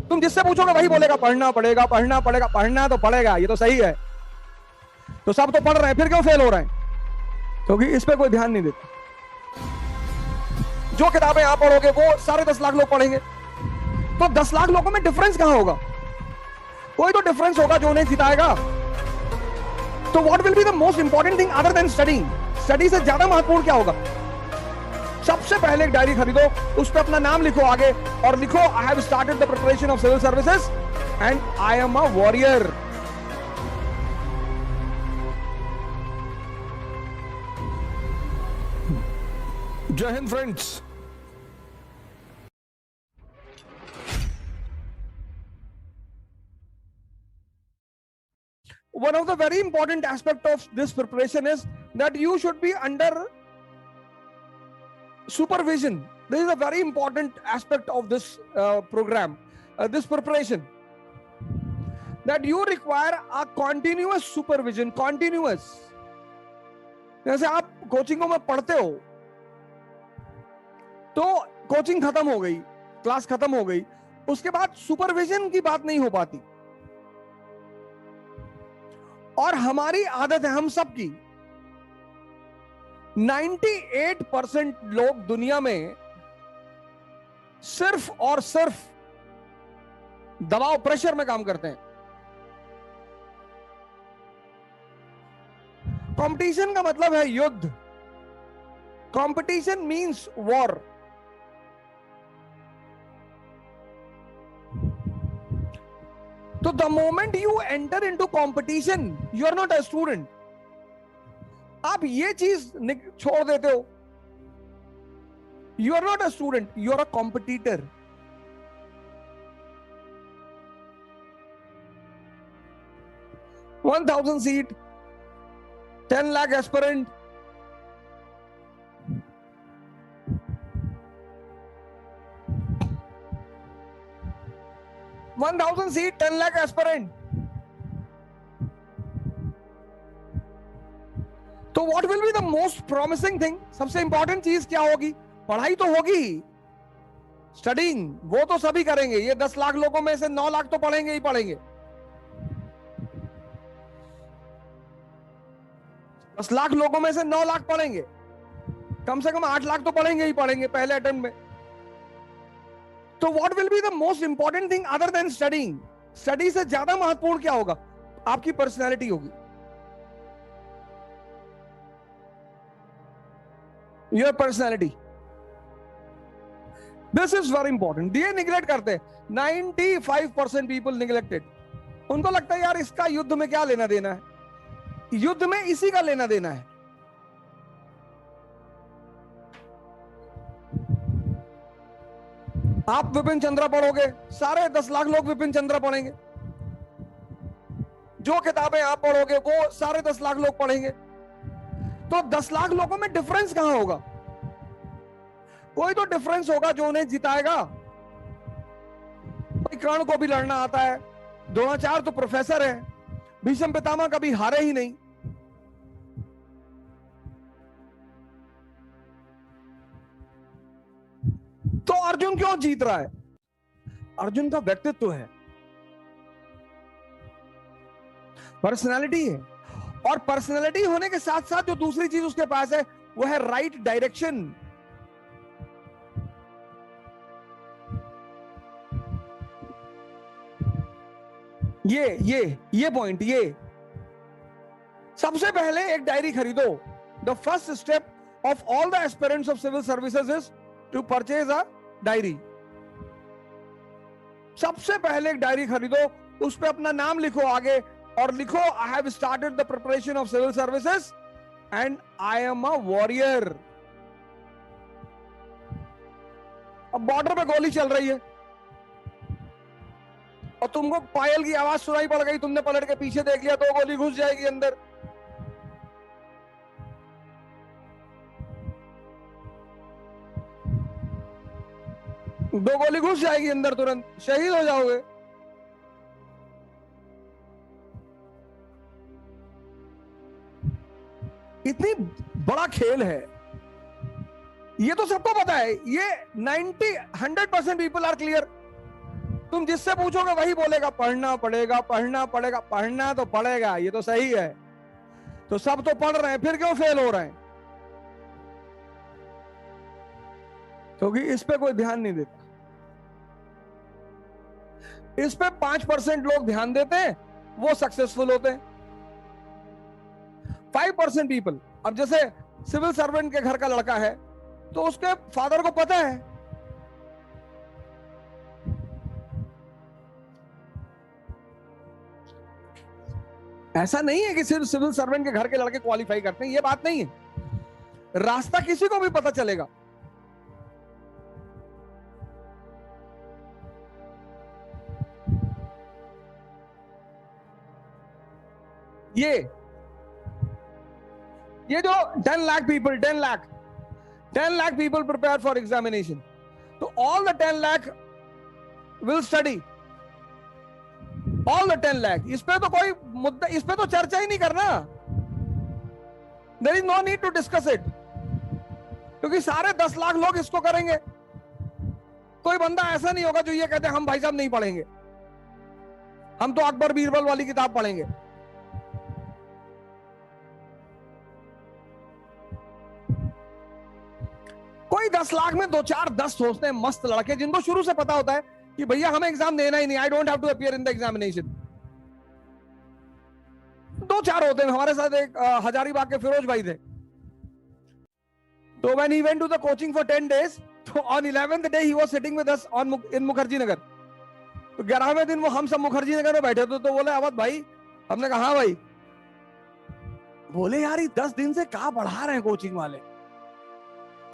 तुम जिससे पूछोगे वही बोलेगा पढ़ना पड़ेगा, पढ़ना पड़ेगा। पढ़ना तो पड़ेगा, ये तो सही है। तो सब तो पढ़ रहे हैं, फिर क्यों फेल हो रहे हैं? क्योंकि इस पे कोई ध्यान नहीं देता। जो किताबें आप पढ़ोगे वो सारे 10 लाख लोग पढ़ेंगे, तो 10 लाख लोगों में डिफरेंस कहां होगा? कोई तो डिफरेंस होगा जो उन्हें जिताएगा। तो what will be the most important thing other than studying? Study से ज्यादा महत्वपूर्ण क्या होगा? सबसे पहले एक डायरी खरीदो, उस पर अपना नाम लिखो आगे और लिखो I have started the preparation of civil services and I am a warrior. जय Hind friends. One of the very important aspect of this preparation is that you should be under supervision. This is a very important aspect of this program, this preparation, that you require a continuous supervision. Continuous, जैसे आप कोचिंगों में पढ़ते हो तो coaching खत्म हो गई, class खत्म हो गई, उसके बाद सुपरविजन की बात नहीं हो पाती। और हमारी आदत है, हम सब की, 98% लोग दुनिया में सिर्फ और सिर्फ दबाव, प्रेशर में काम करते हैं। कंपटीशन का मतलब है युद्ध। Competition means war. तो the moment you enter into competition you are not a student. आप ये चीज छोड़ देते हो, you are not a student, you are a competitor. One 1000 seat, 10 lakh aspirant, one 1000 seat, 10 lakh aspirant. तो what will be the most promising thing? सबसे important चीज क्या होगी? पढ़ाई तो होगी, स्टडिंग वो तो सभी करेंगे। ये 10 लाख लोगों में से 9 लाख तो पढ़ेंगे ही पढ़ेंगे। 10 लाख लोगों में से 9 लाख पढ़ेंगे, कम से कम 8 लाख तो पढ़ेंगे ही पढ़ेंगे पहले अटेम्प्ट में। तो what will be the most important thing other than studying? Study से ज्यादा महत्वपूर्ण क्या होगा? आपकी पर्सनैलिटी होगी, your personality. This is very important. ये निगलेक्ट करते हैं, 95% पीपल निगलेक्टेड। उनको लगता है यार इसका युद्ध में क्या लेना देना है, युद्ध में इसी का लेना देना है। आप विपिन चंद्रा पढ़ोगे, सारे 10 लाख लोग विपिन चंद्रा पढ़ेंगे। जो किताबें आप पढ़ोगे वो सारे 10 लाख लोग पढ़ेंगे। तो 10 लाख लोगों में डिफरेंस कहां होगा? कोई तो डिफरेंस होगा जो उन्हें जिताएगा। कोई कर्ण को भी लड़ना आता है, द्रोणाचार्य तो प्रोफेसर है, भीष्म पितामह कभी हारे ही नहीं। तो अर्जुन क्यों जीत रहा है? अर्जुन का व्यक्तित्व है, पर्सनालिटी है। और पर्सनालिटी होने के साथ साथ जो दूसरी चीज उसके पास है वो है राइट डायरेक्शन। ये पॉइंट, ये सबसे पहले एक डायरी खरीदो। The first step of all the aspirants of civil services is to purchase a diary. सबसे पहले एक डायरी खरीदो, उस पे अपना नाम लिखो आगे और लिखो I have started the preparation of civil services and I am a warrior. अब बॉर्डर पे गोली चल रही है और तुमको पायल की आवाज सुनाई पड़ गई, तुमने पलट के पीछे देख लिया तो गोली घुस जाएगी अंदर। दो गोली घुस जाएगी अंदर, तुरंत शहीद हो जाओगे। इतनी बड़ा खेल है, ये तो सबको पता है। ये 100% पीपल आर क्लियर। तुम जिससे पूछोगे वही बोलेगा पढ़ना पड़ेगा, पढ़ना पड़ेगा। पढ़ना तो पड़ेगा, ये तो सही है। तो सब तो पढ़ रहे हैं, फिर क्यों फेल हो रहे हैं? क्योंकि इस पे कोई ध्यान नहीं देता। इस पे 5% लोग ध्यान देते हैं, वो सक्सेसफुल होते हैं। 5% पीपल, अब जैसे सिविल सर्वेंट के घर का लड़का है तो उसके फादर को पता है, ऐसा नहीं है कि सिर्फ सिविल सर्वेंट के घर के लड़के क्वालिफाई करते हैं, ये बात नहीं है। रास्ता किसी को भी पता चलेगा। ये जो 10 lakh people 10 lakh people prepare for examination, तो all the 10 lakh will study, all the 10 lakh. इस पे तो कोई मुद्दा, इस पे तो चर्चा ही नहीं करना। There is no need to discuss it, क्योंकि सारे 10 लाख लोग इसको करेंगे। कोई बंदा ऐसा नहीं होगा जो ये कहते हैं हम भाई साहब नहीं पढ़ेंगे, हम तो अकबर बीरबल वाली किताब पढ़ेंगे। कोई 10 लाख में 2-4-10 सोचते हैं मस्त लड़के, जिनको शुरू से पता होता है कि भैया हमें एग्जाम देना ही नहीं, I don't have to appear in the examination. 2-4 होते हैं। हमारे साथ एक हजारीबाग के फिरोज भाई थे, तो when he went to the coaching for 10 days, तो on 11th day he was sitting with us on in Mukherjee Nagar. तो 11वें दिन वो हम सब मुखर्जी नगर में बैठे थे, तो बोले अवध भाई, हमने कहा हाँ भाई। बोले यार ये 10 दिन से कहाँ पढ़ा रहे हैं कोचिंग वाले?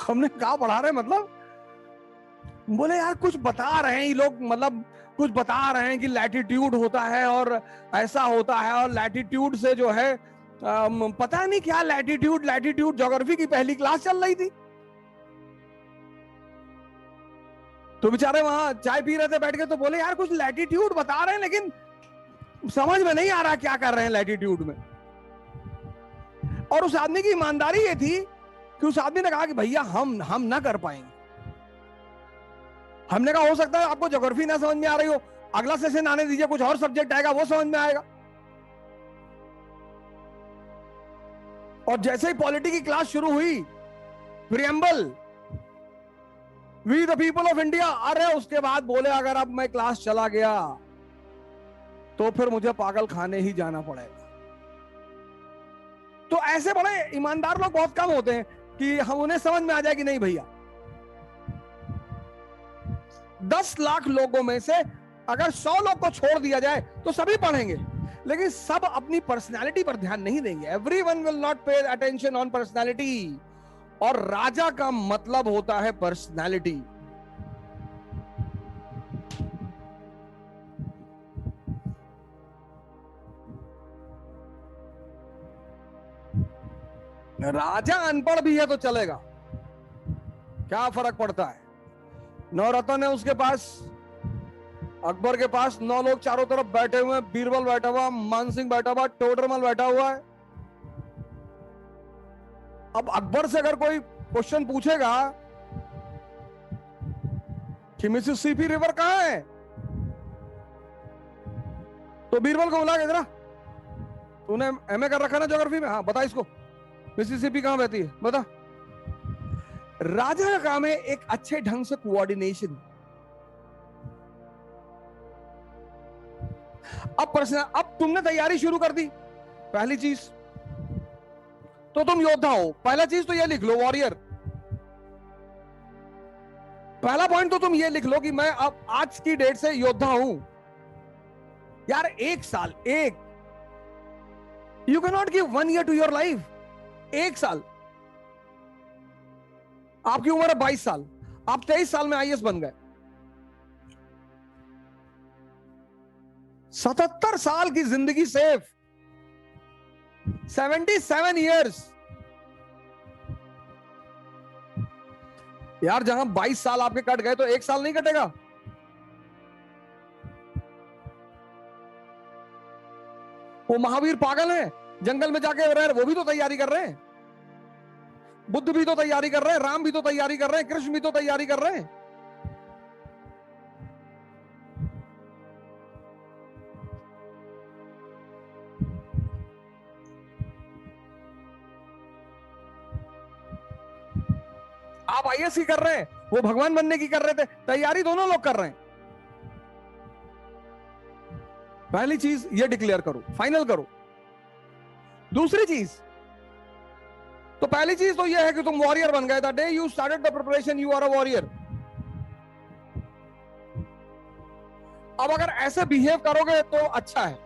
हमने कहा पढ़ा रहे मतलब? बोले यार कुछ बता रहे हैं ये लोग, मतलब कुछ बता रहे हैं कि लैटिट्यूड होता है और ऐसा होता है, और लैटिट्यूड से जो है पता नहीं क्या लैटिट्यूड ज्योग्राफी की पहली क्लास चल रही थी। तो बेचारे वहां चाय पी रहे थे बैठ के, तो बोले यार कुछ लैटिट्यूड बता रहे हैं लेकिन समझ में नहीं आ रहा क्या कर रहे हैं लैटिट्यूड में। और उस आदमी की ईमानदारी ये थी कि उस आदमी ने कहा कि भैया हम ना कर पाएंगे। हमने कहा हो सकता है आपको ज्योग्राफी ना समझ में आ रही हो, अगला सेशन आने दीजिए, कुछ और सब्जेक्ट आएगा वो समझ में आएगा। और जैसे ही पॉलिटी की क्लास शुरू हुई, preamble, we the people of India, अरे उसके बाद बोले अगर अब मैं क्लास चला गया तो फिर मुझे पागल खाने ही जाना पड़ेगा। तो ऐसे बड़े ईमानदार लोग बहुत कम होते हैं कि हम उन्हें समझ में आ जाए कि नहीं भैया। 10 लाख लोगों में से अगर 100 लोग को छोड़ दिया जाए तो सभी पढ़ेंगे, लेकिन सब अपनी पर्सनालिटी पर ध्यान नहीं देंगे। Everyone will not pay attention on personality, और राजा का मतलब होता है पर्सनालिटी। राजा अनपढ़ भी है तो चलेगा, क्या फर्क पड़ता है। नवरत्न है उसके पास, अकबर के पास 9 लोग चारों तरफ बैठे हुए हैं, बीरबल बैठा हुआ, मानसिंह बैठा हुआ, टोडरमल बैठा हुआ है। अब अकबर से अगर कोई क्वेश्चन पूछेगा कि मिसिसिपी रिवर कहां है, तो बीरबल को बुला के जरा, तूने एमए कर रखा ना ज्योग्राफी में, हाँ बता इसको मिसिसिपी कहां बहती है बता। राजा का काम है एक अच्छे ढंग से कोऑर्डिनेशन। अब तुमने तैयारी शुरू कर दी, पहली चीज तो तुम योद्धा हो। पहला चीज तो ये लिख लो, वॉरियर। पहला पॉइंट तो तुम ये लिख लो कि मैं अब आज की डेट से योद्धा हूं। यार 1 साल, you can not give 1 year to your life. 1 साल, आपकी उम्र है 22 साल, आप 23 साल में आईएएस बन गए। 77 साल की जिंदगी सेफ, 77 years। यार जहां 22 साल आपके कट गए तो 1 साल नहीं कटेगा। वो महावीर पागल है, जंगल में जाके रह, वो भी तो तैयारी कर रहे हैं। बुद्ध भी तो तैयारी कर रहे हैं, राम भी तो तैयारी कर रहे हैं, कृष्ण भी तो तैयारी कर रहे हैं। आप आईएएस की कर रहे हैं, वो भगवान बनने की कर रहे थे, तैयारी दोनों लोग कर रहे हैं। पहली चीज ये डिक्लेयर करो, फाइनल करो। दूसरी चीज, तो पहली चीज तो ये है कि तुम वॉरियर बन गए। The day you started the preparation you are a warrior. अब अगर ऐसे बिहेव करोगे तो अच्छा है,